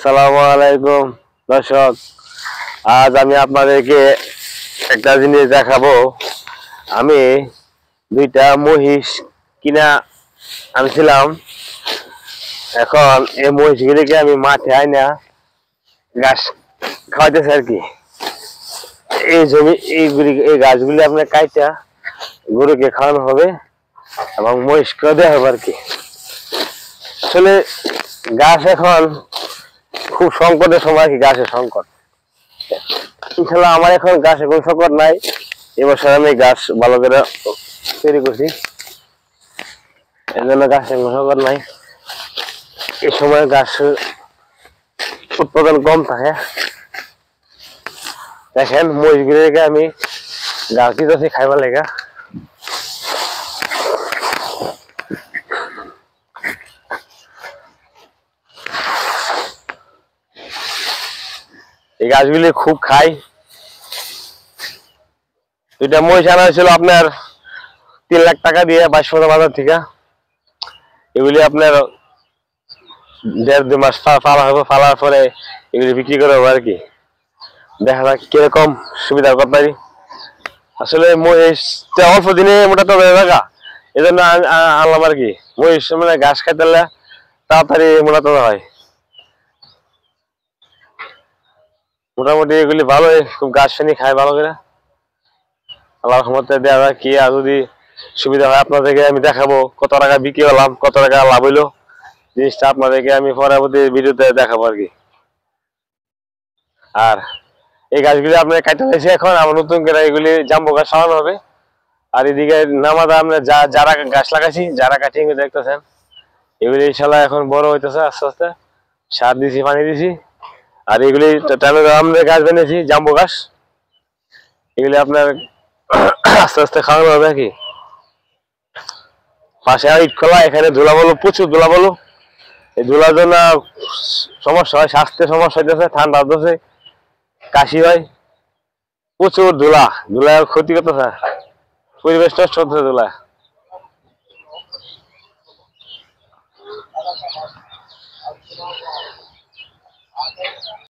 আসসালামু আলাইকুম দর্শক, আজ আমি আপনাদেরকে একটা জিনিস দেখাবো। আমি দুইটা মহিষ কিনা আনছিলাম। এখন এই মহিষগুলিকে আমি মাঠে আইনা ঘাস খাওয়াইতেছি আর কি। এই জমি এই গাছগুলি আপনার কাইটা গরুকে খাওয়ানো হবে এবং মহিষকে দেওয়া হবে আর কি। আসলে গাছ এখন খুব সংকটের সময় কি, গাছের সংকট। ইনশাল্লাহ আমার এখন গাছের কোনো সংকট নাই। এবছর আমি গাছ ভালো করে তৈরি করছি, এই জন্য গাছের কোনো সংকট নাই। এই সময় গাছ উৎপাদন কম থাকে। দেখেন মহিষগুলিকে আমি গাছ দিতেছি খাইবার লেগা। এই গাছগুলি খুব খাই। দুইটা মহিষ আনা হয়েছিল আপনার 3 লাখ টাকা দিয়ে 2200 বাজার থেকে। এগুলি আপনার 1.5-2 মাস ফালা হবে, ফালার পরে এগুলি বিক্রি করা হবে আর কি। দেখা যাক কিরকম সুবিধা করতে পারি। আসলে মহিষটা অল্প দিনে মোটা তো হয়ে থাকা, এই জন্য আনলাম আর কি। মহিষ মানে ঘাস খাইতে তাড়াতাড়ি মোটা তো হয়। মোটামুটি এগুলি ভালোই, খুব গাছ ফানি খায় ভালো করে। আল্লাহর রহমতে দেওয়া যায় কি। আর যদি সুবিধা হয় আপনাদেরকে আমি দেখাবো কত টাকা বিক্রি হলাম, কত টাকা লাভ হইলো। জিনিসটা আপনাদেরকে আমি পরবর্তী ভিডিওতে দেখাবো আর কি। আর এই গাছগুলি আপনার কাটতে হয়েছে, এখন আমার নতুন করে এগুলি জাম্বো গাছ সারানো হবে। আর এদিকে নামাদা আমরা যারা গাছ লাগাইছি, যারা কাটিয়ে দেখতেছেন, এগুলি ইনশাল্লাহ এখন বড় হইতেছে আস্তে আস্তে। সার দিছি, পানি দিছি। আর এগুলি আমরা গাছ বেঁধেছি, জাম্বো গাছ। এগুলি আপনার আস্তে আস্তে খাওয়ানো হবে কি। পাশে আর ইট খোলা, এখানে ধুলা বলো, প্রচুর ধুলা বলো। এই ধুলার জন্য সমস্যা হয়, স্বাস্থ্যের সমস্যা হইতেছে, ঠান্ডা হতেছে, কাশি হয়। প্রচুর ধুলা, ধুলা ক্ষতি করতেছে, পরিবেশ নষ্ট হতেছে ধুলা।